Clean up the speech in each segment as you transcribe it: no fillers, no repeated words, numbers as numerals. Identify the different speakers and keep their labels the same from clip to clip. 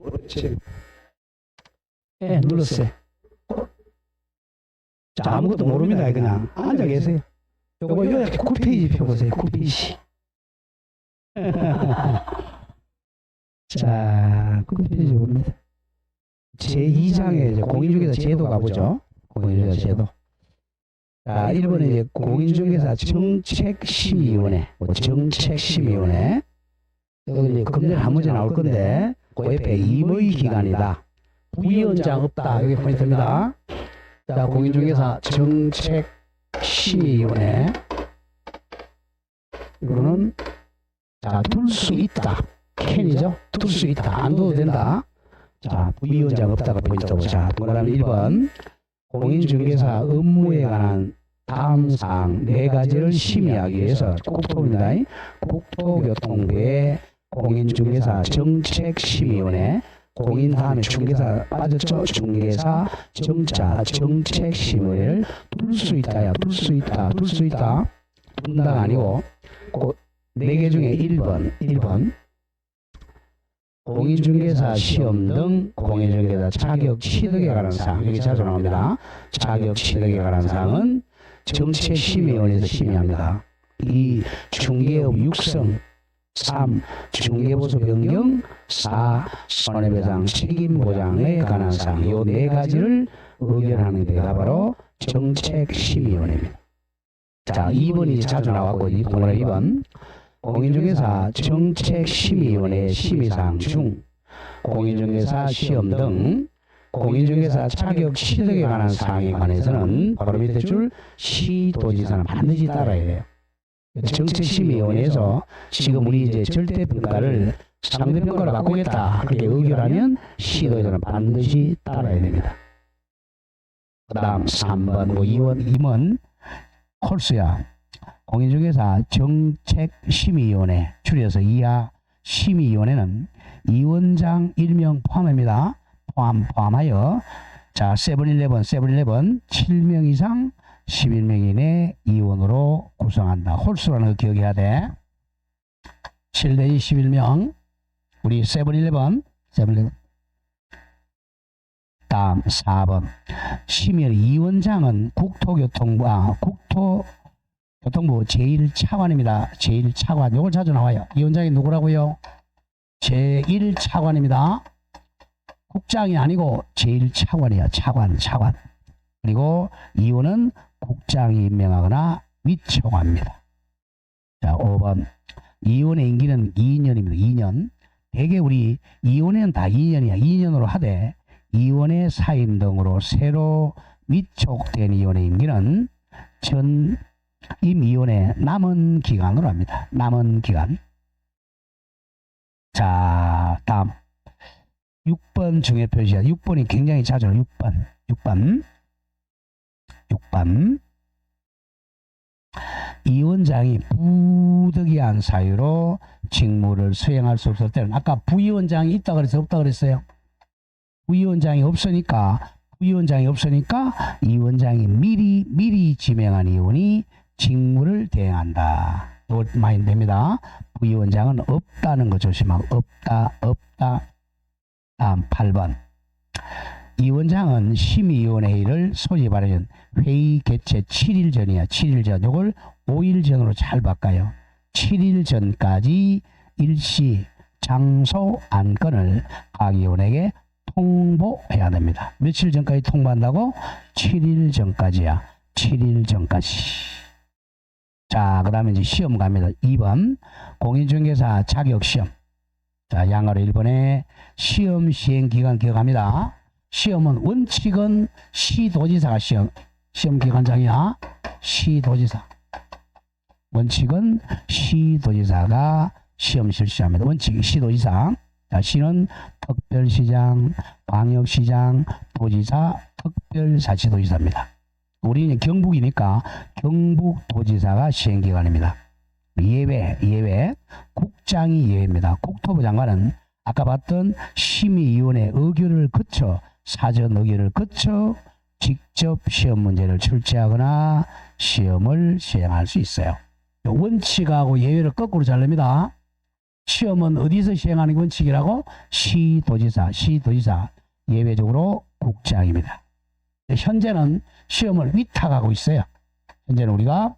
Speaker 1: 그렇지. 예, 눌렀어요. 자, 아무것도 모릅니다. 그냥 앉아 계세요. 요거 9페이지 펴보세요. 9페이지. 자, 9페이지 봅니다. 제2장에 이제 공인중개사 제도가 보죠. 공인중개사 제도. 자, 1번에 이제 공인중개사 정책심의위원회. 정책심의위원회. 여기 이제 금년 한 문제 나올 건데, 그 옆에 임의 기관이다. 부위원장 없다. 여기 포인트입니다. 자, 공인중개사 정책심의위원회. 이거는, 자, 둘 수 있다. 캔이죠? 둘 수 있다. 안 둬도 된다. 자, 부위원장 없다가 포인트고. 자, 동그라미 1번. 공인중개사 업무에 관한 다음 사항 4가지를 심의하기 위해서 국토부입니다. 국토교통부의 공인중개사 정책심의위원회. 공인 다음에 중개사 빠졌죠? 중개사 정자 정책심의를 둘 수 있다야. 둘 수 있다. 둘 수 있다. 분다가 아니고 4개 중에 1번 공인중개사 시험 등 공인중개사 자격 취득에 관한 사항. 여기 자주 나옵니다. 자격 취득에 관한 사항은 정책심의위원회에서 심의합니다. 2. 중개업 육성. 3. 중개보수 변경. 4. 손해배상 책임보장에 관한 사항. 이 4가지를 의결하는 데가 바로 정책심의위원회입니다. 자, 2번이 자주 나왔고, 동그라미 2번. 공인중개사 정책심의위원회 심의사항 중 공인중개사 시험 등 공인중개사 자격 취득에 관한 사항에 관해서는 바로 밑에 줄 시도지사는 반드시 따라야 해요. 정책심의위원회에서 지금 우리 이제 절대평가를 상대평가로 바꾸겠다 그렇게 의결하면 시도지사는 반드시 따라야 됩니다. 그 다음 3번 뭐 2번 콜스야. 공인중개사 정책심의위원회 줄여서 이하 심의위원회는 위원장 1명 포함합니다. 포함하여 자 세븐일레븐 7명 이상 11명 이내 위원으로 구성한다. 홀수라는 거 기억해야 돼. 7 대 11명 우리 세븐일레븐 다음 4번 심의위원회 위원장은 국토교통부 제1차관입니다. 제1차관. 요걸 자주 나와요. 위원장이 누구라고요? 제1차관입니다. 국장이 아니고 제1차관이야. 차관. 그리고 위원은 국장이 임명하거나 위촉합니다. 자, 5번. 위원의 임기는 2년입니다. 2년. 대개 우리 위원회는 다 2년이야. 2년으로 하되 위원회 사임 등으로 새로 위촉된 위원의 임기는 임위원회 남은 기간으로 합니다. 남은 기간. 자, 다음 6번 중에 표시야. 6번이 굉장히 자주 6번 위원장이 부득이한 사유로 직무를 수행할 수 없을 때는 아까 부위원장이 있다 그랬어요? 없다 그랬어요? 부위원장이 없으니까 위원장이 미리 지명한 위원이 직무를 대행한다. 이거 많이 됩니다. 부위원장은 없다는 거 조심하고 없다. 다음 8번. 위원장은 심의위원회의를 소집하려면 회의 개최 7일 전이야. 7일 전. 이걸 5일 전으로 잘 바꿔요. 7일 전까지 일시 장소 안건을 각 위원에게 통보해야 됩니다. 며칠 전까지 통보한다고? 7일 전까지야. 7일 전까지. 자, 그 다음에 이제 시험 갑니다. 2번 공인중개사 자격시험. 자, 양아로 1번에 시험 시행 기간 기억합니다. 시험은 원칙은 시도지사가 시험 기관장이야. 시도지사. 원칙은 시도지사가 시험 실시합니다. 원칙 시도지사. 자, 시는 특별시장, 광역시장, 도지사, 특별자치도지사입니다. 우리는 경북이니까 경북도지사가 시행기관입니다. 예외, 국장이 예외입니다. 국토부 장관은 아까 봤던 심의위원회 의결을 거쳐 사전 의결을 거쳐 직접 시험 문제를 출제하거나 시험을 시행할 수 있어요. 원칙하고 예외를 거꾸로 자릅니다. 시험은 어디서 시행하는 원칙이라고? 시도지사 예외적으로 국장입니다. 현재는 시험을 위탁하고 있어요. 현재는 우리가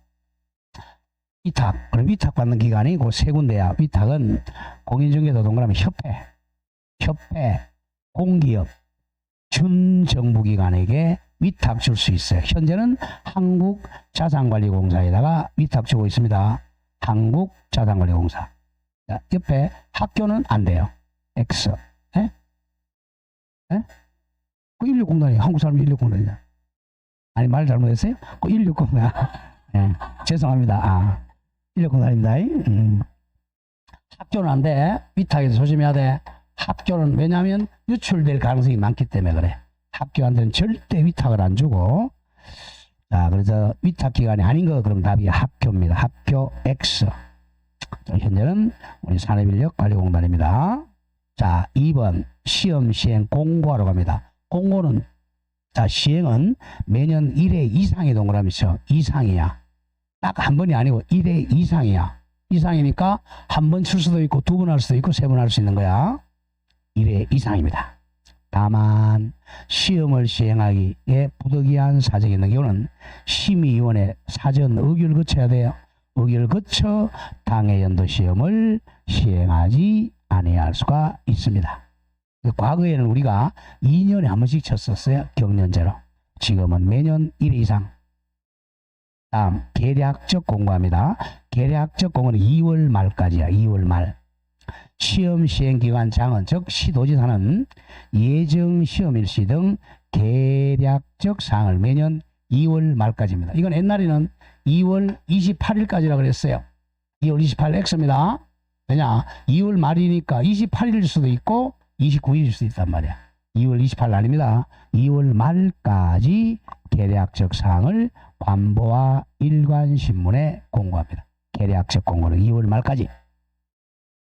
Speaker 1: 위탁, 그럼 위탁받는 기관이 그 세 군데야. 위탁은 공인중개사 동그라미 협회, 공기업, 준정부기관에게 위탁 줄 수 있어요. 현재는 한국자산관리공사에다가 위탁 주고 있습니다. 한국자산관리공사. 자, 옆에 학교는 안 돼요. X. 에? 그 160단이에요. 한국 사람이 160단이냐? 아니, 말 잘못했어요? 그 160단. 예, 죄송합니다. 160단입니다. 학교는 안 돼. 위탁에서 조심해야 돼. 학교는 왜냐하면 유출될 가능성이 많기 때문에 그래. 학교한테는 절대 위탁을 안 주고. 자, 그래서 위탁기관이 아닌 거 그럼 답이 학교입니다. 학교 X. 자, 현재는 우리 산업인력관리공단입니다. 자, 2번 시험 시행 공고하러 갑니다. 공고는 자, 시행은 매년 1회 이상의 동그라미죠. 이상이야. 딱 한 번이 아니고 1회 이상이야. 이상이니까 한 번 칠 수도 있고 두 번 할 수도 있고 세 번 할 수 있는 거야. 1회 이상입니다. 다만 시험을 시행하기에 부득이한 사정이 있는 경우는 심의위원회 사전 의결을 거쳐야 돼요. 의결을 거쳐 당해 연도 시험을 시행하지 아니해야 할 수가 있습니다. 과거에는 우리가 2년에 한 번씩 쳤었어요. 경년제로. 지금은 매년 1회 이상. 다음 계략적 공고합니다. 계략적 공고는 2월 말까지야. 2월 말. 시험 시행기관장은 즉 시도지사는 예정 시험일시 등 계략적 사항을 매년 2월 말까지입니다. 이건 옛날에는 2월 28일까지라 그랬어요. 2월 28일 X입니다. 왜냐? 2월 말이니까 28일일 수도 있고 29일일 수도 있단 말이야. 2월 28일 아닙니다. 2월 말까지 계략적 사항을 관보와 일간신문에 공고합니다. 계략적 공고는 2월 말까지.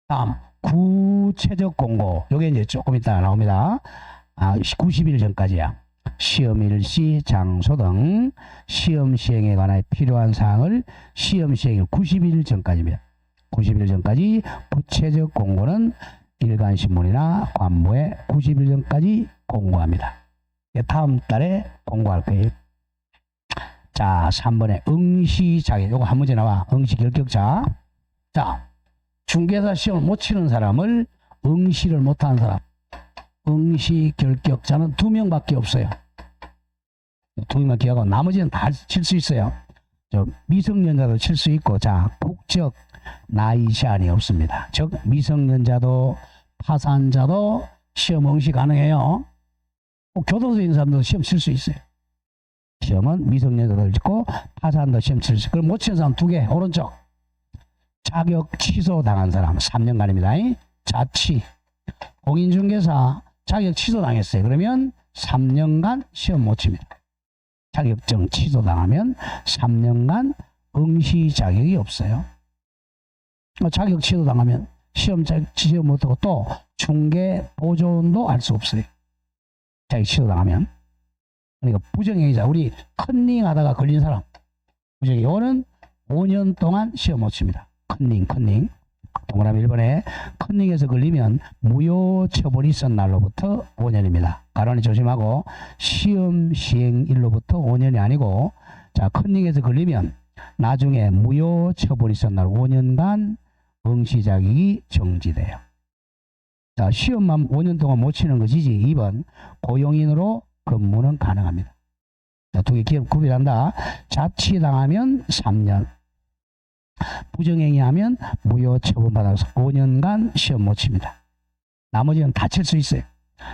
Speaker 1: 다음 구체적 공고. 요게 이제 조금 이따 나옵니다. 90일 전까지야. 시험일시, 장소 등 시험 시행에 관해 필요한 사항을 시험 시행일 90일 전까지입니다. 90일 전까지 구체적 공고는 일간신문이나 관보에 90일 전까지 공고합니다. 다음 달에 공고할 거예요. 자, 3번에 응시자격. 요거 한 문제 나와. 응시 결격자. 자, 중개사 시험을 못 치는 사람을 응시를 못하는 사람. 응시 결격자는 2명밖에 없어요. 2명만 기하고 나머지는 다 칠 수 있어요. 미성년자도 칠 수 있고, 자, 국적, 나이 제한이 없습니다. 즉, 미성년자도 파산자도 시험 응시 가능해요. 교도소에 있는 사람도 시험 칠 수 있어요. 시험은 미성년자도 있고, 파산도 시험 칠 수 있고, 그럼 못 치는 사람 2개, 오른쪽. 자격 취소 당한 사람 3년간입니다. 자취. 공인중개사 자격 취소 당했어요. 그러면 3년간 시험 못 칩니다. 자격증 취소 당하면 3년간 응시 자격이 없어요. 자격 취소 당하면 시험 못하고 또 중개 보존도 할 수 없어요. 자격 취소 당하면. 그러니까 부정행위자. 우리 컨닝 하다가 걸린 사람. 부정행위. 이거는 5년 동안 시험 못 칩니다. 컨닝. 동그라미 1번에 컨닝에서 걸리면 무효 처벌이 있은 날로부터 5년입니다. 가로니 조심하고 시험 시행일로부터 5년이 아니고 자 컨닝에서 걸리면 나중에 무효 처벌이 있은 날 5년간 응시 자격이 정지돼요. 자 시험만 5년 동안 못 치는 것이지 2번 고용인으로 근무는 가능합니다. 자, 두 개 기업 구별한다. 자취당하면 3년. 부정행위하면 무효 처분받아서 5년간 시험 못 칩니다. 나머지는 다 칠 수 있어요.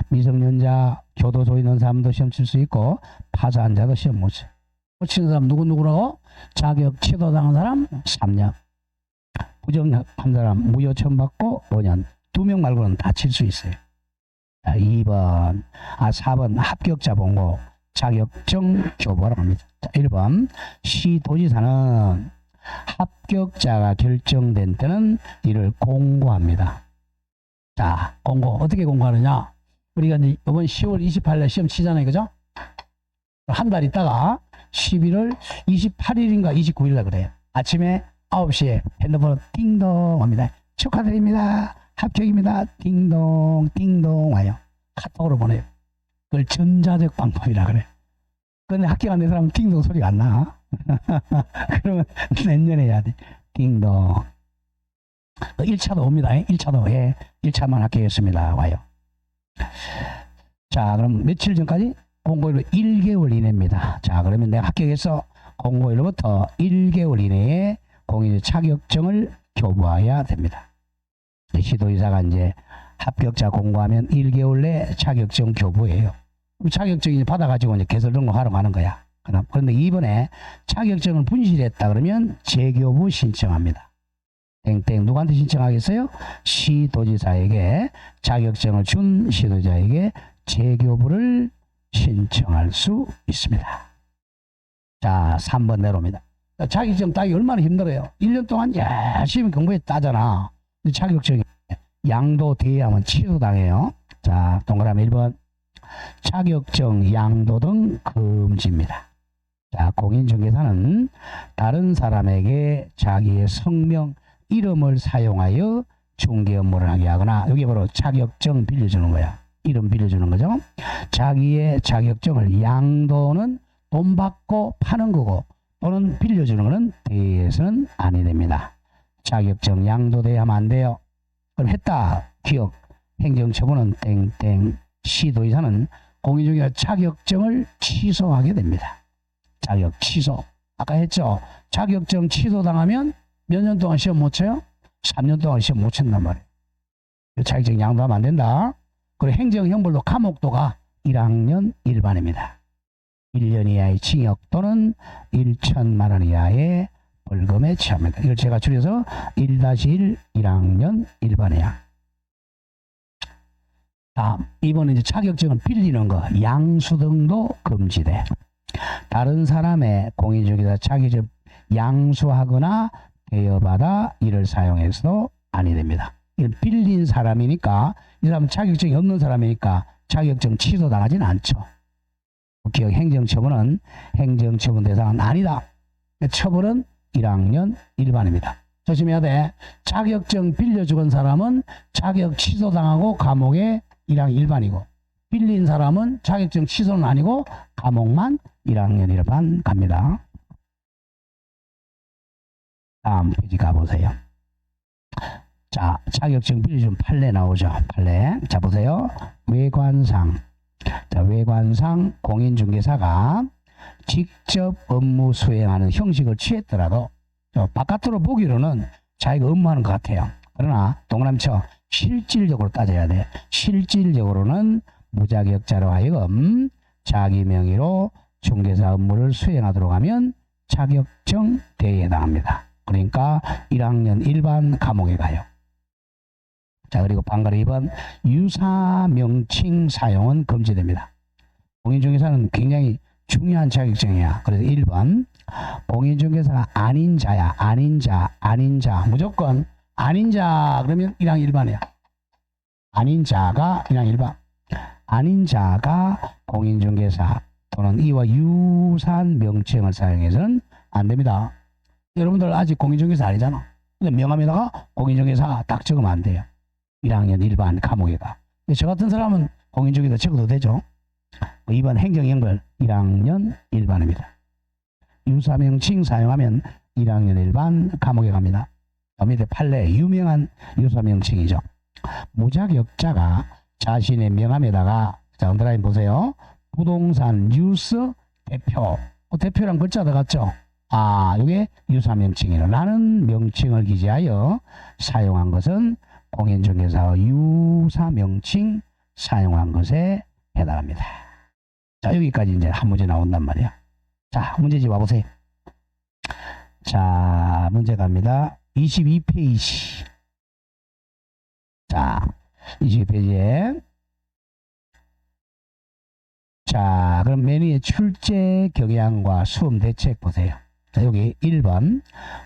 Speaker 1: 미성년자, 교도소에 있는 사람도 시험 칠 수 있고 파산자도 시험 못 쳐요. 못 치는 사람 누구라고? 자격 취소당한 사람 3년. 부정한 사람 무효 처분받고 5년. 2명 말고는 다 칠 수 있어요. 자, 4번 합격자 본고 자격증 교부하라고 합니다. 자, 1번 시도지사는 합격자가 결정된 때는 이를 공고합니다. 자, 공고. 어떻게 공고하느냐? 우리가 이제 이번 10월 28일에 시험 치잖아요. 그죠? 한 달 있다가 11월 28일인가 29일날 그래요. 아침에 9시에 핸드폰 띵동 합니다. 축하드립니다. 합격입니다. 띵동 띵동 와요. 카톡으로 보내요. 그걸 전자적 방법이라 그래. 근데 합격 안 된 사람은 띵동 소리가 안 나. 그러면 내년에 해야 돼. 띵동. 1차도 옵니다. 1차도 예. 1차만 합격했습니다. 와요. 자, 그럼 며칠 전까지? 공고일로 1개월 이내입니다. 자, 그러면 내가 합격해서 공고일로부터 1개월 이내에 공인 자격증을 교부해야 됩니다. 시도의사가 이제 합격자 공고하면 1개월 내 자격증 교부해요. 자격증 받아가지고 이제 개설 등록하러 가는 거야. 그런데 이번에 자격증을 분실했다 그러면 재교부 신청합니다. 땡땡 누구한테 신청하겠어요? 시도지사에게 자격증을 준 시도자에게 재교부를 신청할 수 있습니다. 자, 3번 내려옵니다. 자격증 따기 얼마나 힘들어요. 1년 동안 열심히 공부했다잖아. 자격증이 양도 대회하면 취소당해요. 자, 동그라미 1번. 자격증 양도 등 금지입니다. 자, 공인중개사는 다른 사람에게 자기의 성명, 이름을 사용하여 중개 업무를 하게 하거나, 여기 바로 자격증 빌려주는 거야. 이름 빌려주는 거죠. 자기의 자격증을 양도는 돈 받고 파는 거고, 또는 빌려주는 거는 대회에서는 아니 됩니다. 자격증 양도 대회하면 안 돼요. 그럼 했다. 기억. 행정처분은 땡땡. 시도의사는 공인중개사 자격증을 취소하게 됩니다. 자격 취소. 아까 했죠. 자격증 취소당하면 몇 년 동안 시험 못 쳐요? 3년 동안 시험 못 친단 말이에요. 자격증 양도하면 안 된다. 그리고 행정형벌도 감옥도가 1학년 1반입니다. 1년 이하의 징역 또는 1천만 원 이하의 벌금에 처합니다. 이걸 제가 줄여서 1-1 1학년 1반이야. 다음, 이번에 이제 자격증을 빌리는 거, 양수 등도 금지돼. 다른 사람의 공인중개사 자격증 양수하거나 대여받아 이를 사용해서도 아니 됩니다. 이건 빌린 사람이니까, 이 사람은 자격증이 없는 사람이니까 자격증 취소당하지는 않죠. 기억 행정처분은 행정처분 대상은 아니다. 처벌은 1학년 1반입니다. 조심해야 돼. 자격증 빌려 죽은 사람은 자격 취소당하고 감옥에 1학년 1반이고, 빌린 사람은 자격증 취소는 아니고 감옥만 1학년 1반 갑니다. 다음 페이지 가보세요. 자, 자격증 빌려준 판례 나오죠. 판례. 자, 보세요. 외관상. 자, 외관상 공인중개사가 직접 업무 수행하는 형식을 취했더라도 바깥으로 보기로는 자기가 업무하는 것 같아요. 그러나 동그라미 쳐. 실질적으로 따져야 돼. 실질적으로는 무자격자로 하여금 자기 명의로 중개사 업무를 수행하도록 하면 자격증 대회에 해당합니다. 그러니까 1학년 1반 감옥에 가요. 자, 그리고 방가로 2번 유사명칭 사용은 금지됩니다. 공인중개사는 굉장히 중요한 자격증이야. 그래서 1번 공인중개사가 아닌 자야. 아닌 자 무조건 아닌 자 그러면 1학년 1반이야. 아닌 자가 1학년 1반. 아닌 자가 공인중개사 또는 이와 유사한 명칭을 사용해서는 안 됩니다. 여러분들 아직 공인중개사 아니잖아. 근데 명함에다가 공인중개사 딱 적으면 안 돼요. 1학년 1반 감옥에 가. 저 같은 사람은 공인중개사 적어도 되죠. 2번 행정형벌 1학년 1반입니다. 유사명칭 사용하면 1학년 1반 감옥에 갑니다. 밑에 판례 유명한 유사명칭이죠. 무자격자가 자신의 명함에다가, 자, 언더라인 보세요. 부동산 뉴스 대표. 대표란 글자 들어갔죠. 아, 이게 유사명칭이라. 라는 명칭을 기재하여 사용한 것은 공인중개사 유사명칭 사용한 것에 해당합니다. 자, 여기까지 이제 한 문제 나온단 말이야. 자, 문제집 와보세요. 자, 문제 갑니다. 22페이지. 자, 22페이지에. 자, 그럼 맨 위에 출제 경향과 수험 대책 보세요. 자, 여기 1번.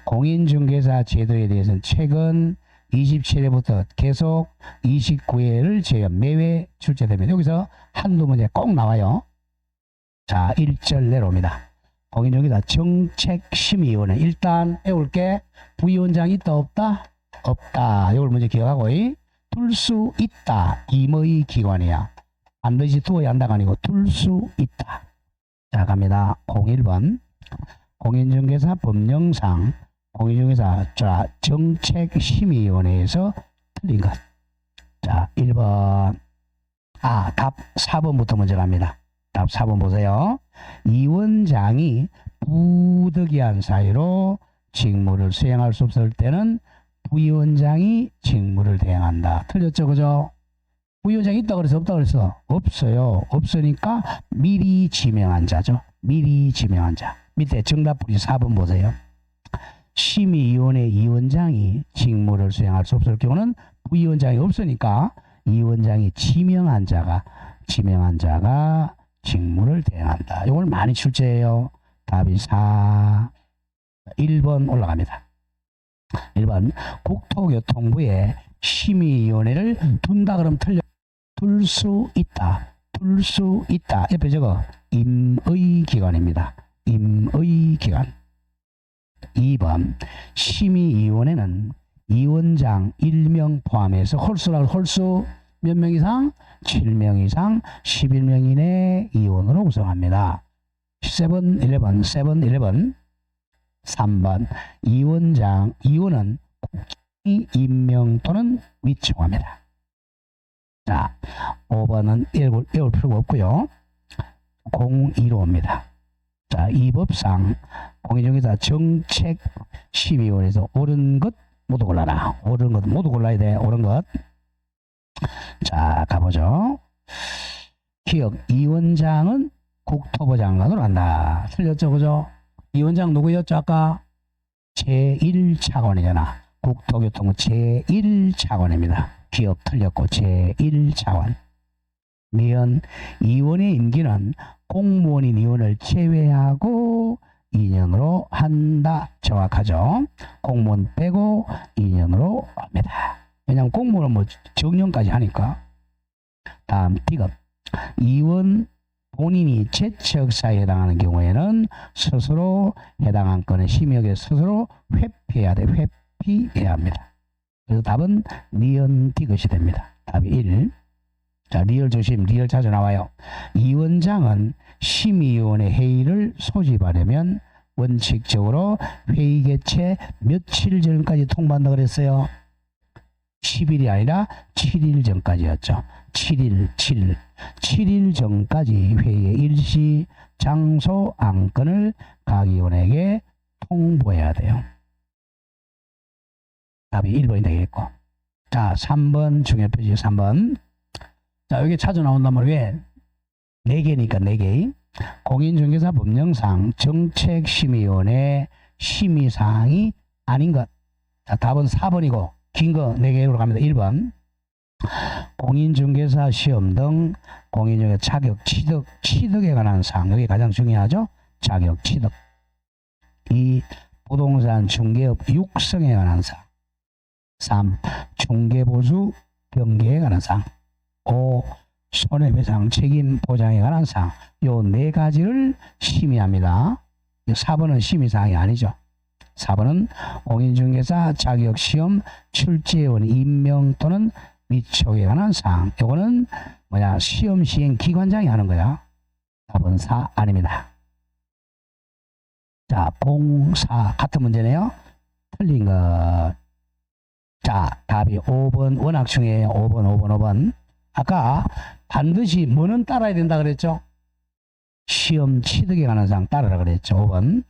Speaker 1: 공인중개사 제도에 대해서는 최근 27회부터 계속 29회를 제외한 매회 출제됩니다. 여기서 한두 문제 꼭 나와요. 자, 1절 내려옵니다. 공인중개사 정책심의위원회. 일단 외울게. 부위원장 있다 없다? 없다. 이걸 먼저 기억하고, 둘 수 있다. 임의 기관이야. 반드시 두어야 한다가 아니고 둘 수 있다. 자, 갑니다. 01번. 공인중개사 법령상 공인중개사 정책심의위원회에서 틀린 것. 자, 1번. 답 4번부터 먼저 갑니다. 답 4번 보세요. 이 원장이 부득이한 사유로 직무를 수행할 수 없을 때는 부위원장이 직무를 대행한다. 틀렸죠, 그죠? 부위원장이 있다 그래서 없다 그랬어? 없어요. 없으니까 미리 지명한 자죠. 미리 지명한 자. 밑에 정답풀이 4번 보세요. 심의위원회 위원장이 직무를 수행할 수 없을 경우는 부위원장이 없으니까 이 원장이 지명한 자가 직무를 대행한다. 이걸 많이 출제해요. 답이 4. 1번 올라갑니다. 1번. 국토교통부에 심의위원회를 둔다 그러면 틀려. 둘 수 있다. 둘 수 있다. 옆에 적어. 임의 기관입니다. 임의 기관. 2번. 심의위원회는 위원장 1명 포함해서 홀수라고 홀수 몇 명 이상? 7명 이상 11명 이내 위원으로 구성합니다. 7-11 3번. 위원은 국장이 임명 또는 위촉합니다. 자, 5번은 외울 필요가 없고요. 02호입니다. 자, 이 법상 공인중개사 정책심의위원회에서 옳은 것 모두 골라라. 옳은 것 모두 골라야 돼. 옳은 것. 자, 가보죠. 기억. 이 원장은 국토부 장관으로 한다. 틀렸죠, 그죠? 이 원장 누구였죠, 아까? 제1차관이잖아. 국토교통부 제1차관입니다. 기억 틀렸고 제1차관. 미연. 이원의 임기는 공무원인 이원을 제외하고 2년으로 한다. 정확하죠? 공무원 빼고 2년으로 합니다. 왜냐하면 공무원은 뭐 정년까지 하니까. 다음 D급. 이원 본인이 재척사에 해당하는 경우에는 스스로 해당 안건의 심의역에 스스로 회피해야 돼. 회피해야 합니다. 그래서 답은 니은 D급이 됩니다. 답이 1. 자, 리얼 조심. 리얼 자주 나와요. 이 원장은 심의위원회 회의를 소집하려면 원칙적으로 회의 개최 며칠 전까지 통보한다 그랬어요. 10일이 아니라 7일 전까지였죠. 7일 전까지 회의의 일시, 장소, 안건을 각 위원에게 통보해야 돼요. 답이 1번이 되겠고. 자, 3번 중요표시 3번. 자, 여기 찾아 나온다면 왜? 4개니까 4개. 공인중개사 법령상 정책심의위원회 심의사항이 아닌 것. 자, 답은 4번이고 긴 거 4개로 갑니다. 1번. 공인중개사 시험 등 공인중개사 자격 취득에 관한 사항. 여기 가장 중요하죠. 자격 취득. 2. 부동산 중개업 육성에 관한 사항. 3. 중개보수 변경에 관한 사항. 5. 손해배상 책임 보장에 관한 사항. 요 4가지를 심의합니다. 4번은 심의사항이 아니죠. 4번은 공인중개사 자격시험 출제원 임명 또는 위촉에 관한 사항. 요거는 뭐야? 시험 시행 기관장이 하는 거야. 답은 4 아닙니다. 자, 04 같은 문제네요. 틀린 것. 자, 답이 5번 워낙 중요해요. 5번. 아까 반드시 뭐는 따라야 된다 그랬죠? 시험 취득에 관한 사항 따르라 그랬죠. 5번.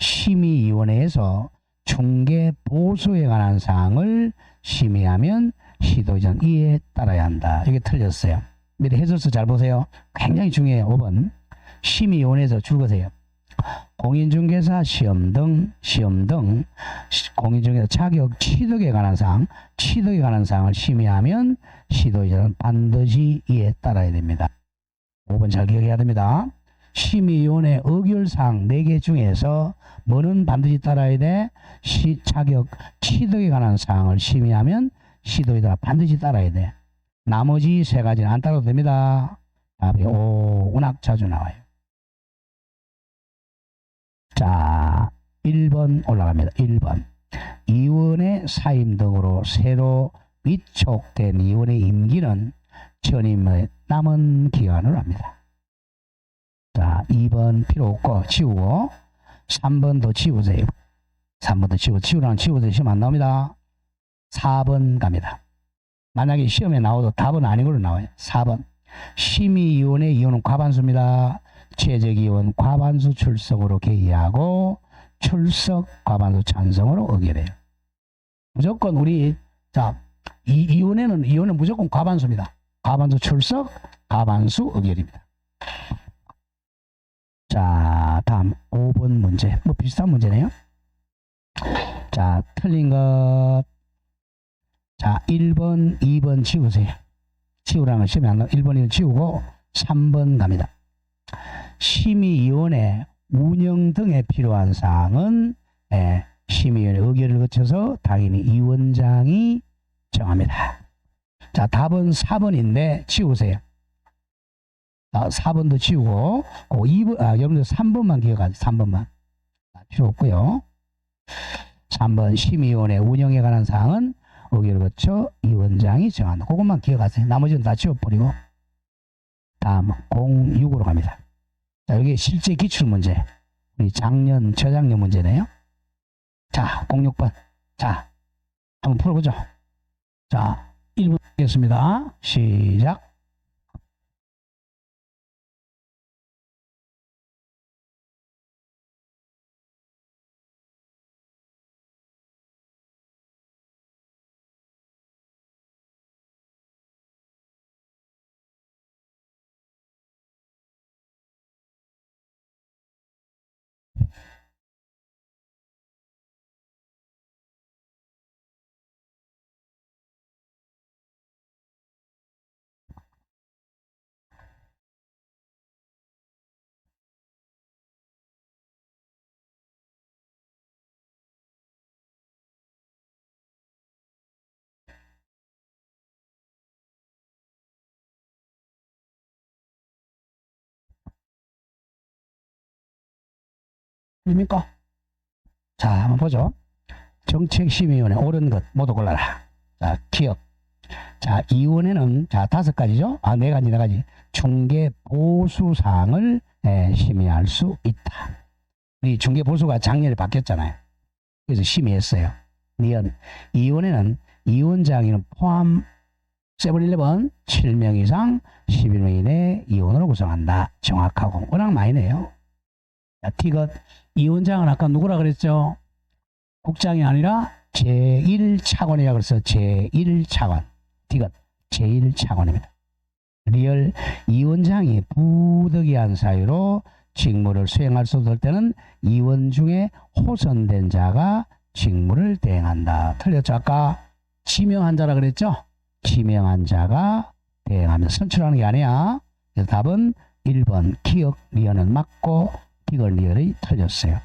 Speaker 1: 심의위원회에서 중개 보수에 관한 사항을 심의하면 시도전 이에 따라야 한다. 이게 틀렸어요. 미리 해설서 잘 보세요. 굉장히 중요해요. 5번. 심의위원회에서 줄거세요. 공인중개사 시험 등 공인중개사 자격 취득에 관한 사항을 심의하면 시도의사는 반드시 이에 따라야 됩니다. 5번 잘 기억해야 됩니다. 심의위원회 의결사항 4개 중에서 뭐는 반드시 따라야 돼? 자격 취득에 관한 사항을 심의하면 시도의사가 반드시 따라야 돼. 나머지 3가지는 안 따라도 됩니다. 답이 5. 워낙 자주 나와요. 자, 1번 올라갑니다. 1번. 이원의 사임 등으로 새로 위촉된 이원의 임기는 전임의 남은 기간으로 합니다. 자, 2번 필요 없고 지우고 3번도 지우세요. 3번도 지우라면 지우세요. 시험 안 나옵니다. 4번 갑니다. 만약에 시험에 나와도 답은 아닌 걸로 나와요. 4번. 심의위원회 이원은 과반수입니다. 최저기원 과반수 출석으로 개의하고 출석 과반수 찬성으로 의결해요. 무조건 우리 이원은 무조건 과반수입니다. 과반수 출석, 과반수 의결입니다. 자, 다음 5번 문제. 뭐 비슷한 문제네요. 자, 틀린 것. 자, 1번, 2번 지우세요. 지우라면 시험에 안 나와. 1번, 2번 지우고 3번 갑니다. 심의위원회 운영 등에 필요한 사항은 심의위원회 의결을 거쳐서 당연히 위원장이 정합니다. 자, 답은 4번인데 지우세요. 4번도 지우고 2번, 여러분들 3번만 기억하세요. 3번만. 필요 없고요. 3번 심의위원회 운영에 관한 사항은 의결을 거쳐 위원장이 정한다. 그것만 기억하세요. 나머지는 다 지워버리고. 다음 06으로 갑니다. 자, 여기 실제 기출문제. 우리 작년, 저작년 문제네요. 자, 06번. 자, 한번 풀어보죠. 자, 1분 하겠습니다. 시작. 입니까? 자, 한번 보죠. 정책심의위원회 옳은 것 모두 골라라. 자, 기억. 자, 이원회는 자 5가지죠. 4가지. 중개 보수 사항을 심의할 수 있다. 이 중개 보수가 작년에 바뀌었잖아요. 그래서 심의했어요. 이원회는 위원장이는 포함 세븐일레븐 7명 이상 11명 이내 위원으로 구성한다. 정확하고 워낙 많이 내요. 자, 티귿. 위원장은 아까 누구라 그랬죠? 국장이 아니라 제1차관이라고 그래서 제1차관. 티귿. 제1차관입니다. 리얼. 위원장이 부득이한 사유로 직무를 수행할 수 없을 때는 위원 중에 호선된 자가 직무를 대행한다. 틀렸죠? 아까 지명한 자라 그랬죠? 지명한 자가 대행하면 선출하는 게 아니야. 그래서 답은 1번 기억 리얼은 맞고 티귿 리얼이 틀렸어요.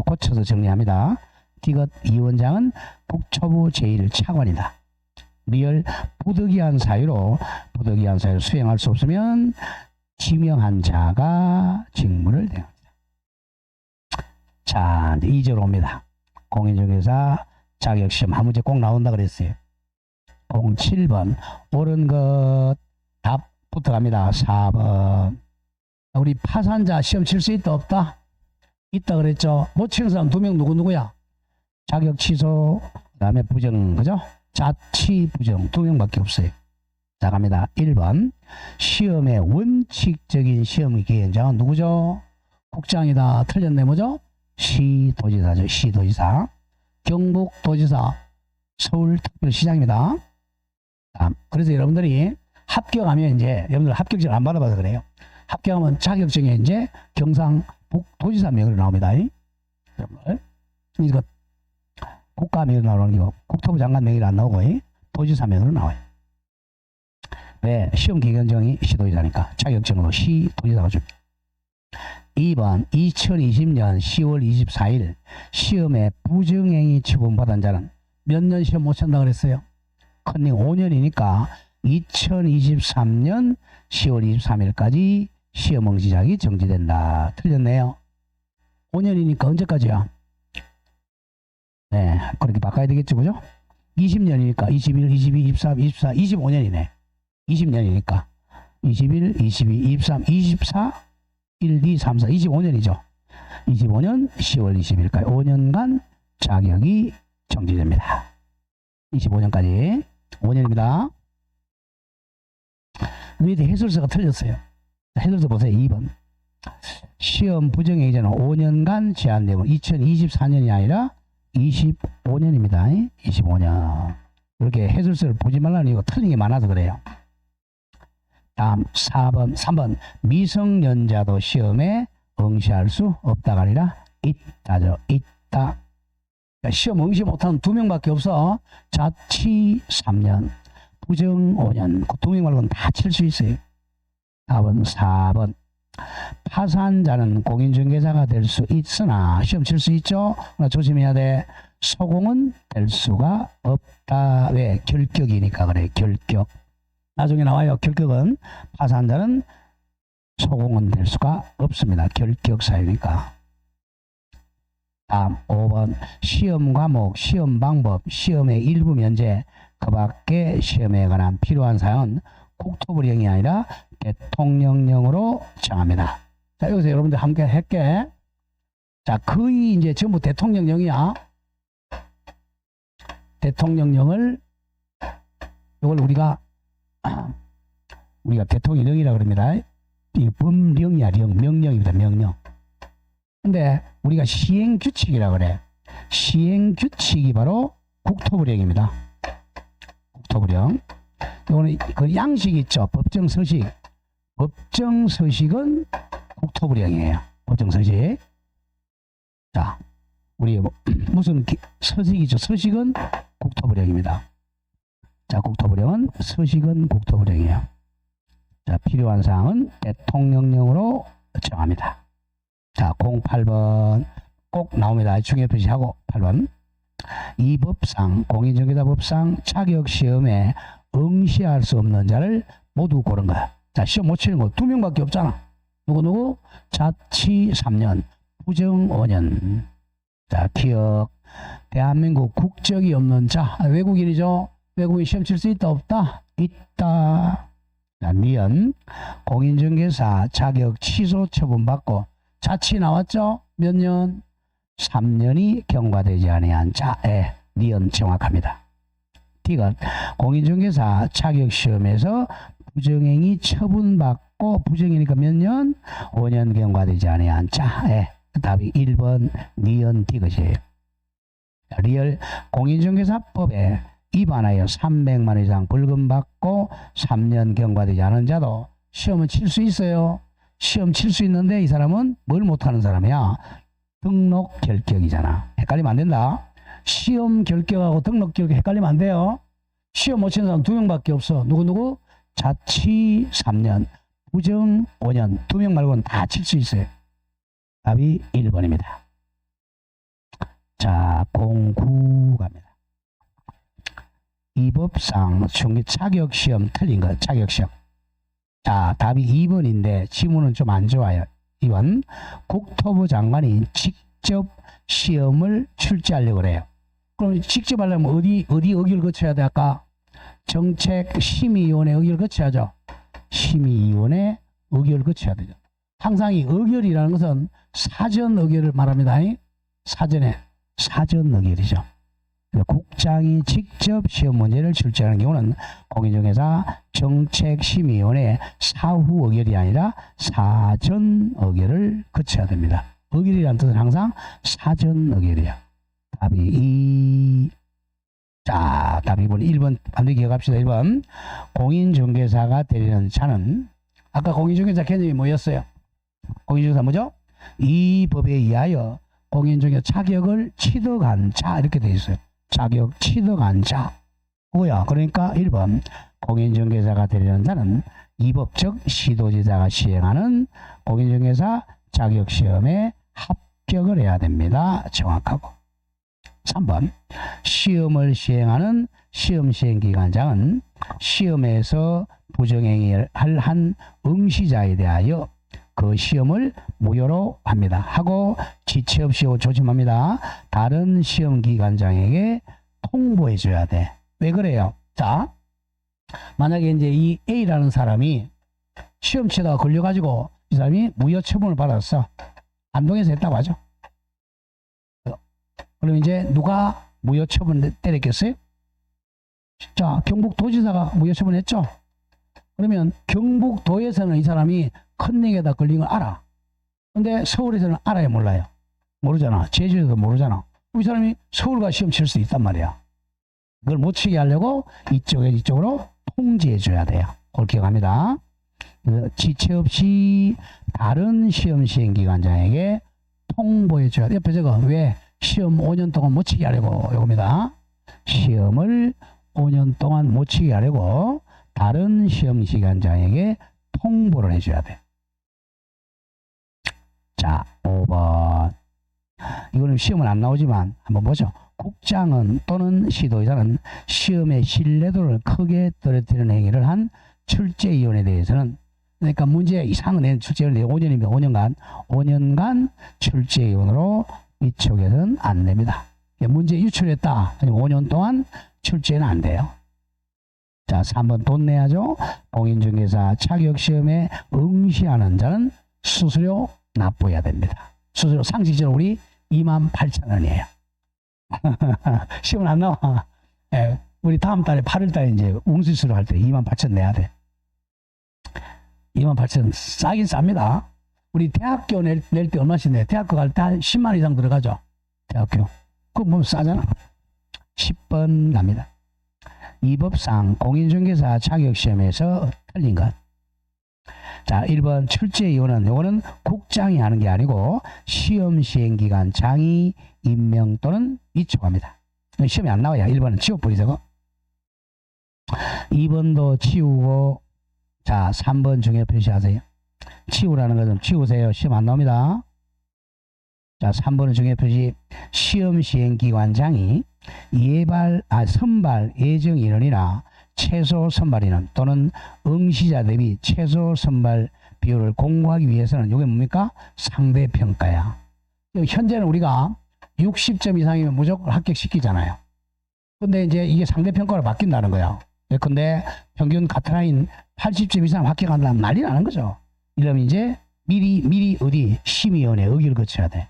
Speaker 1: 고쳐서 정리합니다. 티귿 위원장은 국토부 제1차관이다. 리얼 부득이한 사유로 수행할 수 없으면 지명한 자가 직무를 대행합니다. 자, 이제 2절 옵니다. 공인중개사 자격시험 한 문제 꼭 나온다 그랬어요. 07번 옳은 것 답부터 갑니다. 4번. 우리 파산자 시험 칠 수 있다 없다? 있다 그랬죠. 못 치는 사람 2명 누구야? 자격 취소 그 다음에 부정 그죠? 자치 부정 2명밖에 없어요. 자, 갑니다. 1번 시험의 원칙적인 시험 기획자는 누구죠? 국장이다. 틀렸네. 뭐죠? 시도지사죠. 시도지사. 경북도지사 서울특별시장입니다. 그래서 여러분들이 합격하면 이제 여러분들 합격증 안 받아봐서 그래요. 합격하면 자격증에 이제 경상북도지사 명으로 나옵니다. 여러분들 이거 국가 명으로 나오는 게 국토부 장관 명의로 안 나오고 도지사 명으로 나와요. 왜? 시험 기간정이 시도지사니까 자격증으로 시도지사가 줍니다. 2번 2020년 10월 24일 시험에 부정행위 처분받은 자는 몇 년 시험 못 친다 그랬어요? 컨닝 5년이니까 2023년 10월 23일까지 시험 응시작이 정지된다. 틀렸네요. 5년이니까 언제까지야? 네, 그렇게 바꿔야 되겠죠, 그죠? 20년이니까 21, 22, 23, 24, 25년이네. 20년이니까 21, 22, 23, 24, 1, 2, 3, 4, 25년이죠. 25년 10월 20일까지 5년간 자격이 정지됩니다. 25년까지 5년입니다. 위에 해설서가 틀렸어요. 해설서 보세요. 2번. 시험 부정행위 전은 5년간 제한되고 2024년이 아니라 25년입니다. 25년. 이렇게 해설서를 보지 말라는 이유가 틀린 게 많아서 그래요. 다음 4번, 3번. 미성년자도 시험에 응시할 수 없다가 아니라 있다죠. 있다. 그러니까 시험 응시 못하는 2명밖에 없어. 자치 3년, 부정 5년. 그 2명 말고는 다 칠 수 있어요. 답은 4번. 파산자는 공인중개사가 될 수 있으나 시험 칠 수 있죠. 그러나 조심해야 돼. 소공은 될 수가 없다. 왜? 결격이니까 그래. 결격. 나중에 나와요. 결격은 파산자는 소공은 될 수가 없습니다. 결격 사유니까. 다음 5번. 시험 과목, 시험 방법, 시험의 일부 면제, 그 밖에 시험에 관한 필요한 사항은 국토부령이 아니라 대통령령으로 정합니다. 자, 여기서 여러분들 함께 할게. 자, 거의 이제 전부 대통령령이야. 대통령령을, 이걸 우리가 대통령령이라고 그럽니다. 이 법령이야, 명령입니다, 명령. 근데 우리가 시행규칙이라고 그래. 시행규칙이 바로 국토부령입니다. 국토부령. 이거는 그 양식 있죠. 법정서식. 법정서식은 국토부령이에요. 법정서식. 자, 우리 무슨 서식이죠. 서식은 국토부령입니다. 자, 국토부령은 서식은 국토부령이에요. 자, 필요한 사항은 대통령령으로 정합니다. 자, 08번 꼭 나옵니다. 중요 표시하고 8번. 이 법상, 공인중개사 법상 자격시험에 응시할 수 없는 자를 모두 고른 거야. 자, 시험 못 치는 거 2명밖에 없잖아. 누구? 자치 3년, 부정 5년. 자, 기억. 대한민국 국적이 없는 자, 외국인이죠. 외국인 시험 칠 수 있다, 없다? 있다. 자, 니은. 공인중개사 자격 취소 처분받고 자치 나왔죠? 몇 년? 3년이 경과되지 아니한 자에 니은 정확합니다. 디귿. 공인중개사 자격시험에서 부정행위 처분받고 부정이니까 몇 년? 5년 경과되지 아니한 자에 답이 1번 니은 디귿이에요. 리얼. 공인중개사법에 위반하여 300만 원 이상 벌금 받고 3년 경과되지 않은 자도 시험을 칠 수 있어요. 시험 칠 수 있는데 이 사람은 뭘 못하는 사람이야? 등록 결격이잖아. 헷갈리면 안 된다. 시험 결격하고 등록 결격 헷갈리면 안 돼요. 시험 못 치는 사람 2명밖에 없어. 누구? 자치 3년, 부정 5년. 2명 말고는 다 칠 수 있어요. 답이 1번입니다. 자, 09 갑니다. 이 법상 중개 자격시험 틀린 거, 자격시험. 자, 답이 2번인데 지문은 좀 안 좋아요. 2번. 국토부 장관이 직접 시험을 출제하려고 그래요. 그럼 직접 하려면 어디 의결 거쳐야 돼? 아까 정책심의위원회 의결 거쳐야죠. 심의위원회 의결 거쳐야 되죠. 항상 이 의결이라는 것은 사전 의결을 말합니다. 사전 의결이죠. 국장이 직접 시험 문제를 출제하는 경우는 공인중개사 정책심의위원회 사후 의결이 아니라 사전 의결을 거쳐야 됩니다. 의결이라는 뜻은 항상 사전 의결이야. 답이 2. 자, 답 2번. 1번 반드시 기억합시다. 1번. 공인중개사가 되려는 자는, 아까 공인중개사 개념이 뭐였어요? 공인중개사 뭐죠? 이 법에 의하여 공인중개사 자격을 취득한 자, 이렇게 되어 있어요. 자격 취득한 자. 뭐야? 그러니까 1번. 공인중개사가 되려는 자는 이 법, 즉 시도지사가 시행하는 공인중개사 자격시험에 합격을 해야 됩니다. 정확하고. 3번. 시험을 시행하는 시험 시행기관장은 시험에서 부정행위를 한 응시자에 대하여 그 시험을 무효로 합니다. 하고 지체 없이 조심합니다. 다른 시험 기관장에게 통보해 줘야 돼. 왜 그래요? 자, 만약에 이제 이 A라는 사람이 시험 치다가 걸려가지고 이 사람이 무효 처분을 받았어. 안동에서 했다고 하죠. 그럼 이제 누가 무효 처분 때렸겠어요? 자, 경북도지사가 무효 처분했죠. 그러면 경북도에서는 이 사람이 큰령에다 걸린 걸 알아. 근데 서울에서는 알아요, 몰라요? 모르잖아. 제주에서도 모르잖아. 이 사람이 서울 가 시험 칠 수 있단 말이야. 그걸 못 치게 하려고 이쪽으로 통지해 줘야 돼요. 그걸 기억합니다. 지체 없이 다른 시험 시행기관장에게 통보해 줘야 돼. 옆에 저거 왜 시험 5년 동안 못 치게 하려고 요겁니다. 시험을 5년 동안 못 치게 하려고 다른 시험 기관장에게 통보를 해줘야 돼. 자, 5번. 이거는 시험은 안 나오지만 한번 보죠. 국장은 또는 시도의사는 시험의 신뢰도를 크게 떨어뜨리는 행위를 한 출제위원에 대해서는, 그러니까 문제 이상을 낸 출제위원에 5년이면 5년간 출제위원으로 위촉해서는 안 됩니다. 문제 유출했다. 아니면 5년 동안 출제는 안 돼요. 자, 3번 돈 내야죠. 공인중개사 자격시험에 응시하는 자는 수수료 납부해야 됩니다. 수수료 상식적으로 우리 28,000원이에요. 시험 안 나와. 예, 우리 다음 달에 8월 달에 이제 응시수료 할 때 28,000원 내야 돼. 28,000원 싸긴 쌉니다. 우리 대학교 낼 때 얼마씩 내? 대학교 갈 때 한 10만 이상 들어가죠. 대학교. 그거 보면 싸잖아. 10번 갑니다. 이 법상 공인중개사 자격시험에서 틀린 것. 자, 1번 출제위원은 요거는 국장이 하는 게 아니고 시험시행기관 장이 임명 또는 위촉합니다. 시험이 안 나와요. 1번은 지워버리자고. 2번도 지우고, 자, 3번 중에 표시하세요. 지우라는 것은 지우세요. 시험 안 나옵니다. 자, 3번은 중에 표시. 시험시행기관장이 선발 예정 인원이나 최소 선발 인원 또는 응시자 대비 최소 선발 비율을 공고하기 위해서는 이게 뭡니까? 상대평가야. 현재는 우리가 60점 이상이면 무조건 합격시키잖아요. 근데 이제 이게 상대평가로 바뀐다는 거야. 근데 평균 가트라인 80점 이상 합격한다면 난리 나는 거죠. 이러면 이제 미리 어디 심의위원회 의결을 거쳐야 돼.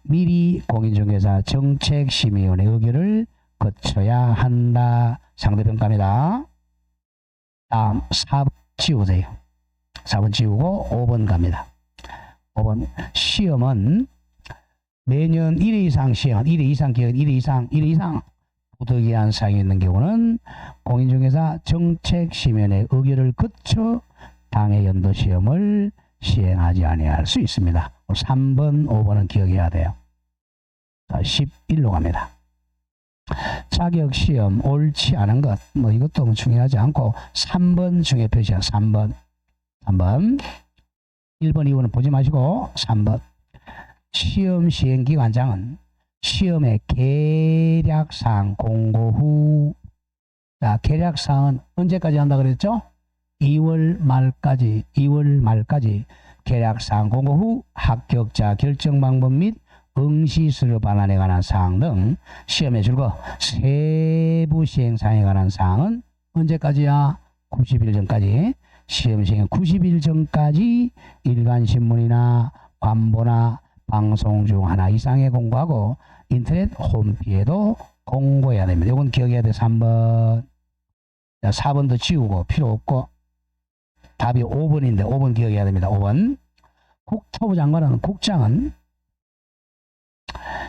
Speaker 1: 미리 공인중개사 정책심의위원회 의결을 거쳐야 한다. 상대평가입니다. 다음 4번 지우세요. 4번 지우고 5번 갑니다. 5번 시험은 매년 1회 이상 시험, 1회 이상 기간, 1회 이상 부득이한 사항이 있는 경우는 공인중개사 정책심의위원회 의결을 거쳐 당해 연도 시험을 시행하지 아니할 수 있습니다. 3번, 5번은 기억해야 돼요. 자, 11로 갑니다. 자격시험 옳지 않은 것, 이것도 중요하지 않고 3번 중에 표시야. 3번. 1번, 2번은 보지 마시고 3번. 시험 시행기관장은 시험의 계략사항 공고 후, 자, 계략사항은 언제까지 한다 그랬죠? 2월 말까지 계략사항 공고 후 합격자 결정 방법 및 응시수료 반환에 관한 사항 등 시험에 줄거 세부 시행사항에 관한 사항은 언제까지야? 90일 전까지. 시험 시행 90일 전까지 일간신문이나 관보나 방송 중 하나 이상에 공고하고 인터넷 홈피에도 공고해야 됩니다. 이건 기억해야 돼. 3번. 자, 4번도 지우고 필요 없고 답이 5번인데 5번 기억해야 됩니다. 5번. 국토부 장관은 국장은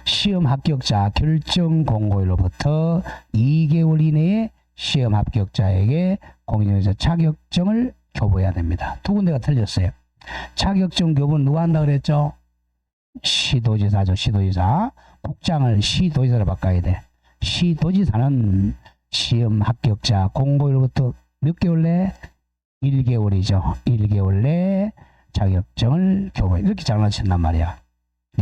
Speaker 1: 시험 합격자 결정 공고일로부터 2개월 이내에 시험 합격자에게 공인중개사 자격증을 교부해야 됩니다. 두 군데가 틀렸어요. 자격증 교부는 누가 한다 그랬죠? 시도지사죠. 시도지사. 국장을 시도지사로 바꿔야 돼. 시도지사는 시험 합격자 공고일로부터 몇 개월 내? 1개월이죠. 1개월 내 자격증을 교부해. 이렇게 장난친단 말이야.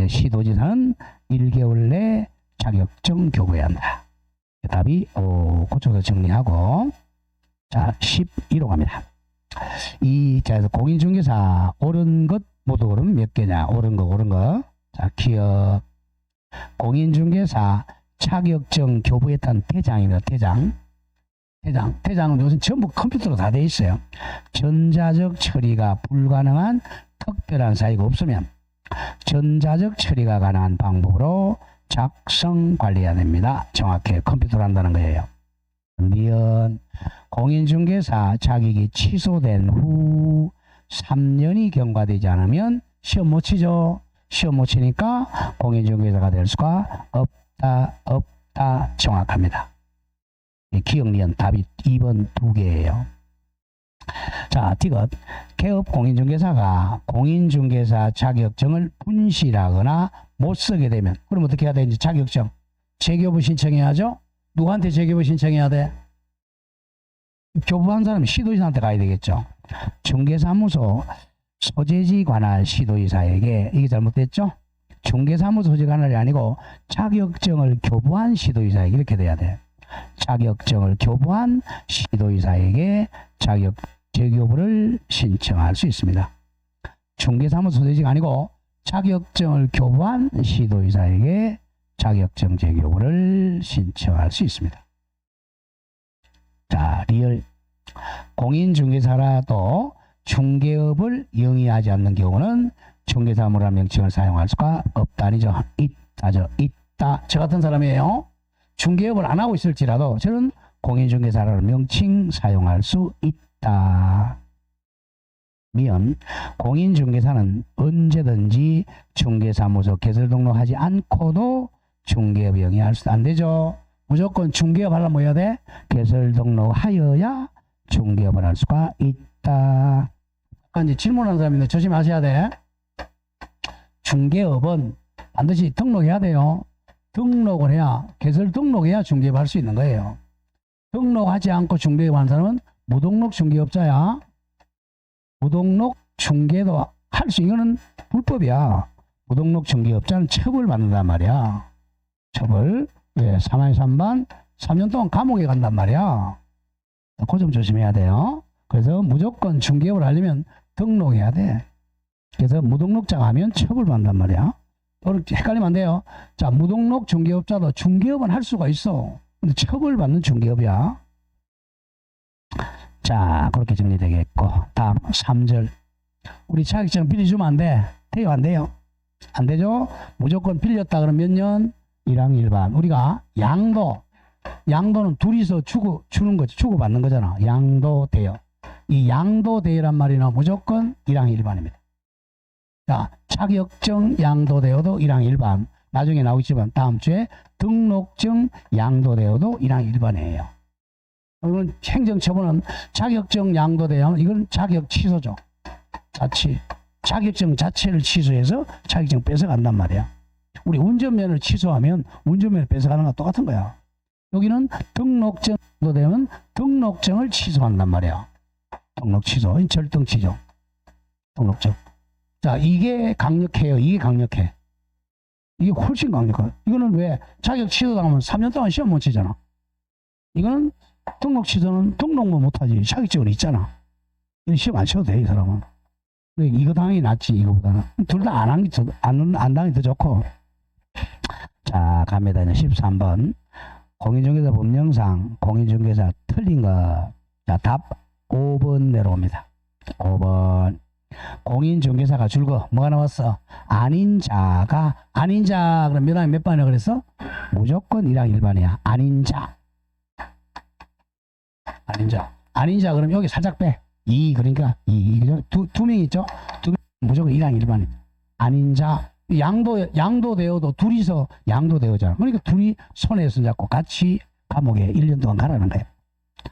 Speaker 1: 시도지사는 1개월 내 자격증 교부해야 한다. 답이 그쪽에서 정리하고, 자, 12로 갑니다. 자, 공인중개사 옳은 것 모두 그러면 몇 개냐? 옳은 거. 자, 기업. 공인중개사 자격증 교부했던 대장입니다. 대장은 요즘 전부 컴퓨터로 다 돼 있어요. 전자적 처리가 불가능한 특별한 사유가 없으면 전자적 처리가 가능한 방법으로 작성 관리해야 됩니다. 정확히 컴퓨터로 한다는 거예요. 니은 공인중개사 자격이 취소된 후 3년이 경과되지 않으면 시험 못 치죠. 시험 못 치니까 공인중개사가 될 수가 없다. 정확합니다. 기억 니은 답이 2번 2개예요. 자, 디귿. 개업 공인중개사가 공인중개사 자격증을 분실하거나 못 쓰게 되면 그럼 어떻게 해야 되는지 자격증 재교부 신청해야죠. 누구한테 재교부 신청해야 돼? 교부한 사람이 시도지사한테 가야 되겠죠. 중개사무소 소재지 관할 시도지사에게 이게 잘못됐죠? 중개사무소 소재지 관할이 아니고 자격증을 교부한 시도지사에게 이렇게 돼야 돼. 자격증을 교부한 시도지사에게 자격 재교부를 신청할 수 있습니다. 중개사무소 소재지가 아니고 자격증을 교부한 시도지사에게 자격증 재교부를 신청할 수 있습니다. 자, 리얼. 공인중개사라도 중개업을 영위하지 않는 경우는 중개사무라는 명칭을 사용할 수가 없다니죠. 있다. 저 같은 사람이에요. 중개업을 안 하고 있을지라도 저는 공인중개사라는 명칭 사용할 수 있다. 미연. 공인중개사는 언제든지 중개사무소 개설 등록하지 않고도 중개업 영위할 수 안 되죠. 무조건 중개업 하려면 뭐 해야 돼? 개설 등록하여야 중개업을 할 수가 있다. 아까 이제 질문하는 사람인데 조심하셔야 돼. 중개업은 반드시 등록해야 돼요. 등록을 해야, 개설 등록해야 중개업 할 수 있는 거예요. 등록하지 않고 중개업 하는 사람은 무등록 중개업자야. 무등록 중개도 할 수, 이거는 불법이야. 무등록 중개업자는 처벌받는단 말이야. 처벌. 예, 3반 3년 동안 감옥에 간단 말이야. 그 점 조심해야 돼요. 그래서 무조건 중개업을 하려면 등록해야 돼. 그래서 무등록자가 하면 처벌받는단 말이야. 헷갈리면 안 돼요. 자, 무등록 중개업자도 중개업은 할 수가 있어. 근데 처벌받는 중개업이야. 자, 그렇게 정리되겠고. 다음 3절. 우리 자격증 빌려주면 안 돼. 돼요, 안 돼요? 안 되죠? 무조건 빌렸다 그러면 몇 년? 1항 1반. 우리가 양도는 둘이서 주는 거지. 주고받는 거잖아. 양도대여. 이 양도대여란 말이나 무조건 1항 1반입니다. 자, 자격증 양도대여도 1항 1반. 나중에 나오겠지만 다음 주에 등록증 양도대여도 1항 1반이에요. 이건 행정처분은 자격증 양도대여, 이건 자격 취소죠. 자격증 자체를 취소해서 자격증 뺏어간단 말이야. 우리 운전면허를 취소하면 운전면허 뺏어가는 거 똑같은 거야. 여기는 등록증도 되면 등록증을 취소한단 말이야. 등록 취소, 절등 취소. 등록증. 자, 이게 강력해요. 이게 강력해. 이게 훨씬 강력해. 이거는 왜? 자격 취소당하면 3년 동안 시험 못 치잖아. 이거는 등록 취소는 등록만 못하지. 자격증은 있잖아. 시험 안 쳐도 돼, 이 사람은. 이거 당연히 낫지, 이거보다는. 둘 다 안 당이 더 좋고. 자, 갑니다. 13번. 공인중개사 법령상 공인중개사 틀린 거. 자, 답 5번 내려옵니다. 5번. 공인중개사가 줄거 뭐가 나왔어? 아닌 자, 그럼 몇 항 몇 반이라 그랬어? 무조건 1항 1반이야. 아닌 자, 그럼 여기 살짝 빼. 그러니까 두 명 있죠? 두 명 무조건 1항 1반입니다. 아닌 자, 양도되어도 둘이서 양도되어잖아. 그러니까 둘이 손에 손잡고 같이 감옥에 1년 동안 가라는 거예요.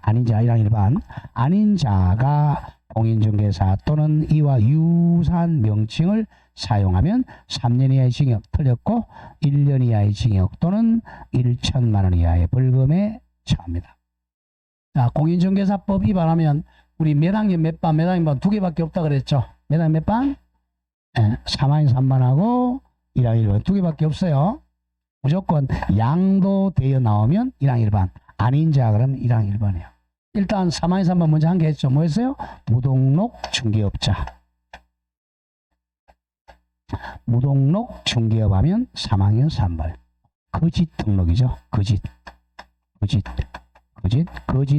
Speaker 1: 아닌 자 1항 1반. 아닌 자가 공인중개사 또는 이와 유사한 명칭을 사용하면 3년 이하의 징역, 틀렸고 1년 이하의 징역 또는 1천만 원 이하의 벌금에 처합니다. 자, 공인중개사법 위반하면 우리 몇 학년 몇 반, 몇 학년 반 두 개밖에 없다 그랬죠. 몇 학년 몇 반? 3학년 3반하고 1항 1반 두 개밖에 없어요. 무조건 양도되어 나오면 1항 1반. 아닌 자 그러면 1항 1반이에요. 일단 3-3번 먼저 한 게 했죠. 뭐였어요? 무등록 중개업자. 무등록 중개업 하면 3학년 3번. 거짓 등록이죠. 거짓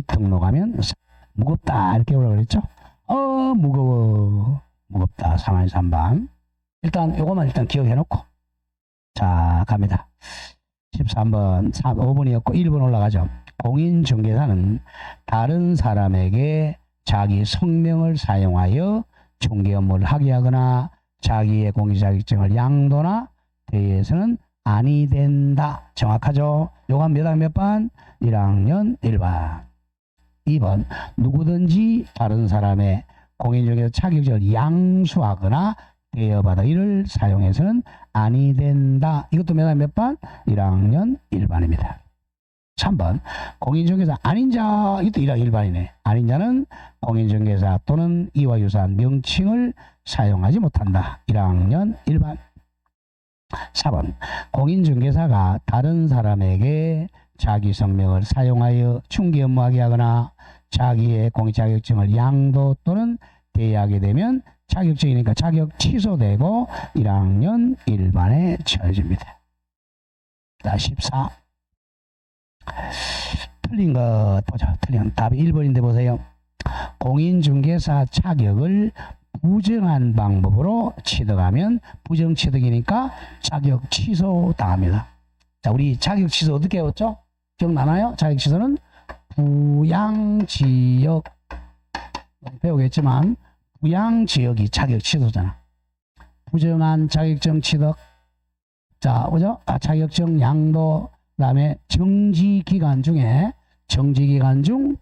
Speaker 1: 등록하면 무겁다 이렇게 오라고 그랬죠. 무겁다 3학년 3번. 일단 요거만 일단 기억해 놓고 자 갑니다. 13번 5번이었고 1번 올라가죠. 공인중개사는 다른 사람에게 자기 성명을 사용하여 중개 업무를 하게 하거나 자기의 공인자격증을 양도나 대여해서는 아니 된다. 정확하죠? 요거 몇 학 몇 반? 1학년 1반. 2번 누구든지 다른 사람의 공인중개사 자격증을 양수하거나 대여받아 이를 사용해서는 아니 된다. 이것도 몇 학 몇 반? 1학년 1반입니다. 3번 공인중개사 아닌 자. 이것도 1학년 1반이네. 아닌 자는 공인중개사 또는 이와 유사한 명칭을 사용하지 못한다. 1학년 1반. 4번 공인중개사가 다른 사람에게 자기 성명을 사용하여 중개 업무하게 하거나 자기의 공인자격증을 양도 또는 대여하게 되면 자격증이니까 자격 취소되고 1학년 1반에 처해집니다. 자, 14. 틀린 거 보죠. 틀린 답이 1번인데 보세요. 공인중개사 자격을 부정한 방법으로 취득하면 부정취득이니까 자격 취소 당합니다. 자, 우리 자격 취소 어떻게 해왔죠? 기억나나요? 자격 취소는 부양지역 배우겠지만 부양지역이 자격 취소잖아. 부정한 자격증 취득. 자, 그죠? 자격증 양도. 그 다음에 정지기간 중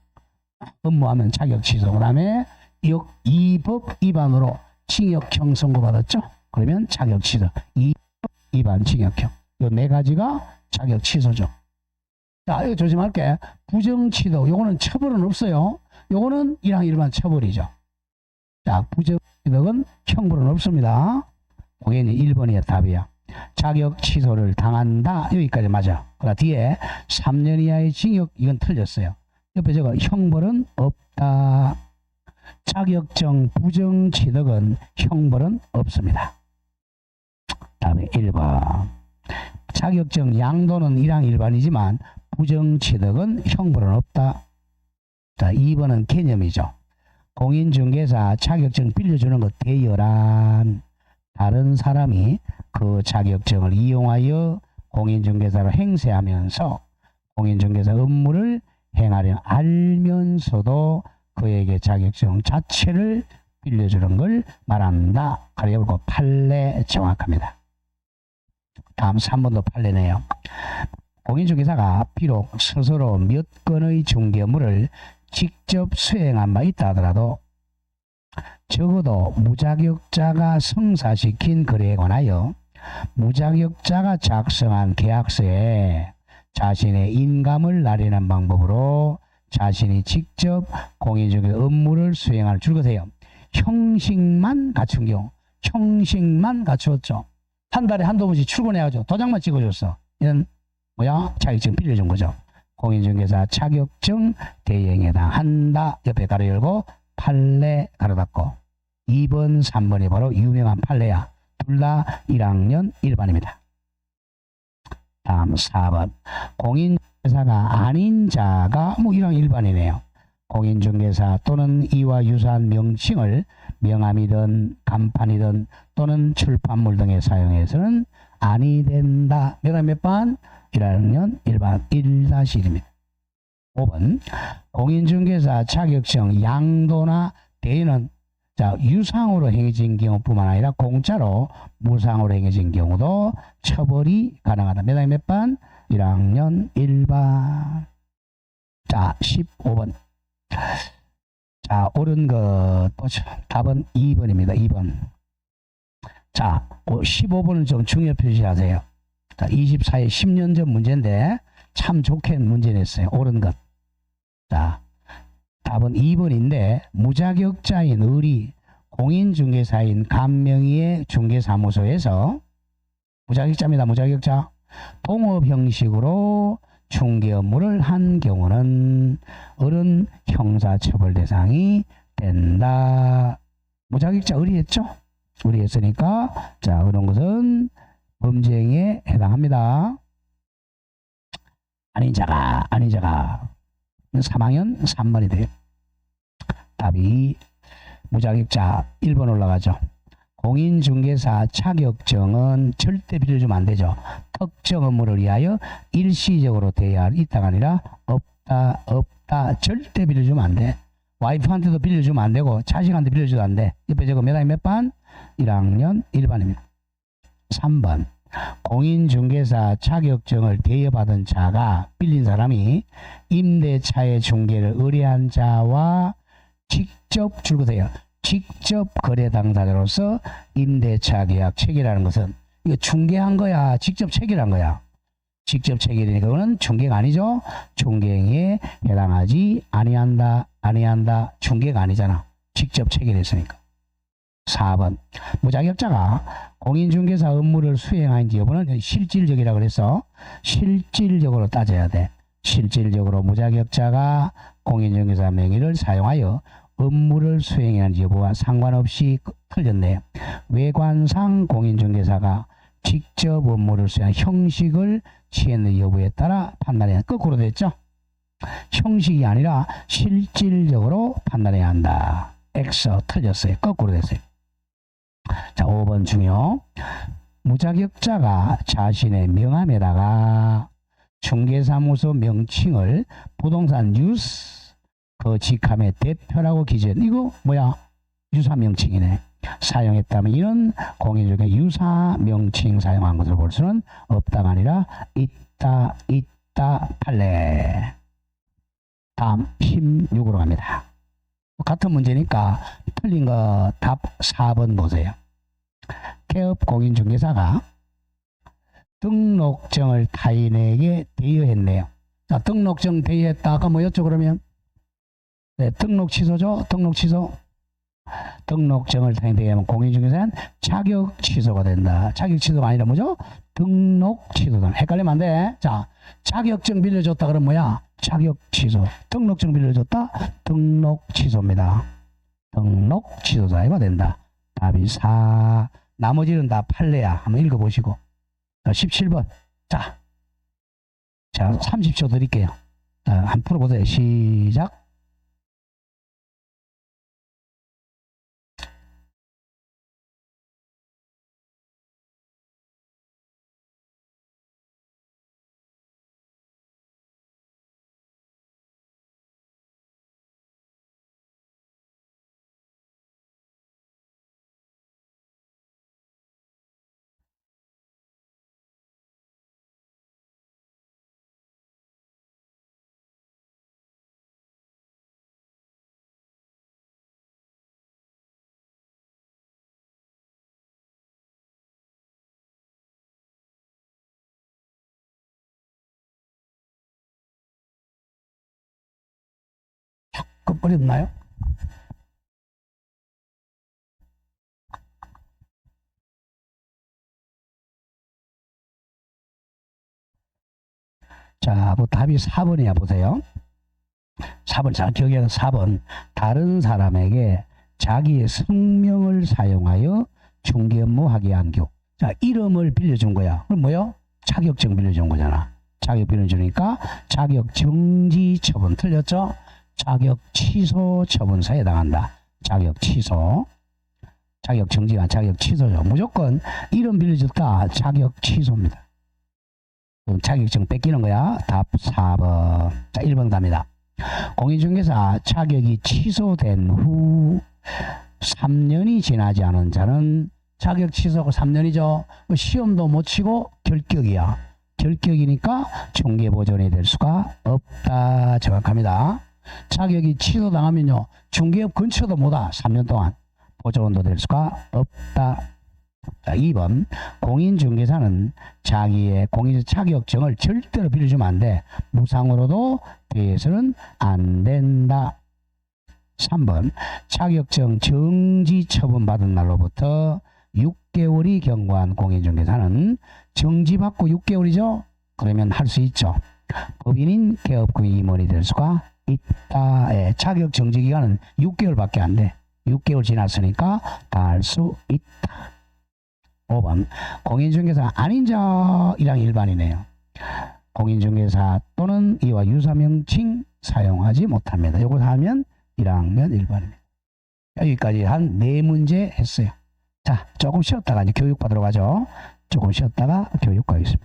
Speaker 1: 업무하면 자격 취소. 그 다음에 이 법 위반으로 징역형 선고받았죠? 그러면 자격 취소. 이 법 위반 징역형. 요 네 가지가 자격 취소죠. 자, 이거 조심할게. 부정취득. 요거는 처벌은 없어요. 요거는 1학 1반 처벌이죠. 자, 부정취득은 형벌은 없습니다. 그게 1번이 답이야. 자격 취소를 당한다. 여기까지 맞아. 그러나 뒤에 3년 이하의 징역 이건 틀렸어요. 옆에 저거 형벌은 없다. 자격증 부정 취득은 형벌은 없습니다. 다음에 1번. 자격증 양도는 1학 1반이지만 부정 취득은 형벌은 없다. 자, 2번은 개념이죠. 공인중개사 자격증 빌려주는 것 대여란 다른 사람이 그 자격증을 이용하여 공인중개사로 행세하면서 공인중개사 업무를 행하려 알면서도 그에게 자격증 자체를 빌려주는 걸 말한다. 그리고 판례 정확합니다. 다음 3번도 판례네요. 공인중개사가 비록 스스로 몇 건의 중개 업무를 직접 수행한 바 있다 하더라도 적어도 무자격자가 성사시킨 거래에 관하여 무자격자가 작성한 계약서에 자신의 인감을 나타내는 방법으로 자신이 직접 공인중개사 업무를 수행할 줄 것이에요. 형식만 갖춘 경우. 형식만 갖추었죠. 한 달에 한두 번씩 출근해가지고 도장만 찍어줬어. 이런 뭐야? 자격증 빌려준 거죠. 공인중개사 자격증 대행에 해당한다. 옆에 가로 열고 판례 가로 닫고. 2번 3번이 바로 유명한 판례야. 둘 다 1학년 1반입니다. 다음 4번. 공인중개사가 아닌 자가 1학년 1반이네요. 공인중개사 또는 이와 유사한 명칭을 명함이든 간판이든 또는 출판물 등에 사용해서는 아니 된다. 몇 학 몇 반? 1학년 1반 1-1입니다. 5번. 공인중개사 자격증 양도나 대여는 자, 유상으로 행해진 경우뿐만 아니라 공짜로 무상으로 행해진 경우도 처벌이 가능하다. 몇 학 몇 반? 1학년 1반. 자, 15번. 자, 옳은 것 보죠. 답은 2번입니다. 2번. 자, 15번은 좀 중요 표시하세요. 자, 24에 10년 전 문제인데 참 좋게 문제 냈어요. 옳은 것. 자, 답은 2번인데 무자격자인 을이 공인중개사인 간명희의 중개사무소에서 무자격자입니다. 무자격자. 동업 형식으로 중개 업무를 한 경우는 어른 형사처벌 대상이 된다. 무자격자 의리했죠? 의리했으니까 자, 그런 것은 범죄행위에 해당합니다. 아닌 자가 3학년 3번이 돼요. 답이 무자격자 1번 올라가죠. 공인중개사 자격증은 절대 빌려주면 안 되죠. 특정 업무를 위하여 일시적으로 대여할 있다가 아니라 없다 절대 빌려주면 안 돼. 와이프한테도 빌려주면 안 되고 자식한테 빌려줘도 안 돼. 옆에 저거 몇 학년 몇 반? 1학년 1반입니다. 3번 공인중개사 자격증을 대여받은 자가 빌린 사람이 임대차의 중개를 의뢰한 자와 직접 줄거세요. 직접 거래 당사자로서 임대차 계약 체결하는 것은 이거 중개한 거야, 직접 체결한 거야. 직접 체결이니까 그거는 중개가 아니죠. 중개행위에 해당하지 아니한다. 중개가 아니잖아. 직접 체결했으니까. 4번 무자격자가 공인중개사 업무를 수행하는지 여부는 실질적이라고 그래서 실질적으로 따져야 돼. 실질적으로 무자격자가 공인중개사 명의를 사용하여 업무를 수행하는지 여부와 상관없이 틀렸네요. 외관상 공인중개사가 직접 업무를 수행한 형식을 취했는 여부에 따라 판단해야 한다. 거꾸로 됐죠? 형식이 아니라 실질적으로 판단해야 한다. X 틀렸어요. 거꾸로 됐어요. 자, 5번 중요. 무자격자가 자신의 명함에다가 중개사무소 명칭을 부동산 뉴스 그 직함의 대표라고 기재한 이거 뭐야? 유사 명칭이네. 사용했다면 이는 공인중개 유사 명칭 사용한 것을 볼 수는 없다가 아니라 있다 판례. 다음 16으로 갑니다. 같은 문제니까 틀린 거 답 4번 보세요. 개업 공인중개사가 등록증을 타인에게 대여했네요. 자, 등록증 대여했다. 아까 뭐였죠 그러면? 네, 등록 취소죠. 등록 취소. 등록증을 타인에게 대여하면 공인중개사는 자격 취소가 된다. 자격 취소가 아니라 뭐죠? 등록 취소다. 헷갈리면 안 돼. 자, 자격증 빌려줬다 그러면 뭐야? 자격 취소. 등록증 빌려줬다? 등록 취소입니다. 등록 취소자가 된다. 답이 4. 나머지는 다 판례야. 한번 읽어보시고. 17번. 자, 30초 드릴게요. 한번 풀어보세요. 시작. 끝버렸나요? 자, 뭐 답이 4번이야 보세요. 4번 잘 기억해서 4번. 다른 사람에게 자기의 성명을 사용하여 중개 업무 하게 한 경우. 자, 이름을 빌려준 거야. 그럼 뭐요? 자격증 빌려준 거잖아. 자격 빌려주니까 자격 정지 처분. 틀렸죠? 자격 취소 처분서에 해당한다. 자격 취소. 자격 정지가 자격 취소죠. 무조건 이름 빌려줬다. 자격 취소입니다. 자격증 뺏기는 거야. 답 4번. 자, 1번 답니다. 공인중개사 자격이 취소된 후 3년이 지나지 않은 자는 자격 취소가 3년이죠. 시험도 못 치고 결격이야. 결격이니까 중개 보존이 될 수가 없다. 정확합니다. 자격이 취소당하면요. 중개업 근처도 못와. 3년 동안 보존도 될 수가 없다. 자, 2번 공인중개사는 자기의 공인중개사 자격증을 절대로 빌려주면 안 돼. 무상으로도 대여해서는 안 된다. 3번 자격증 정지 처분받은 날로부터 6개월이 경과한 공인중개사는 정지받고 6개월이죠. 그러면 할 수 있죠. 법인인 개업금이 임원이 될 수가 있다. 예, 자격 정지 기간은 6개월밖에 안 돼. 6개월 지났으니까 다 할 수 있다. 5번 공인중개사 아닌 자이랑 일반이네요. 공인중개사 또는 이와 유사 명칭 사용하지 못합니다. 요거 하면 1학년 1번입니다. 여기까지 한 4문제 했어요. 자, 조금 쉬었다가 이제 교육 받으러 가죠. 조금 쉬었다가 교육 가겠습니다.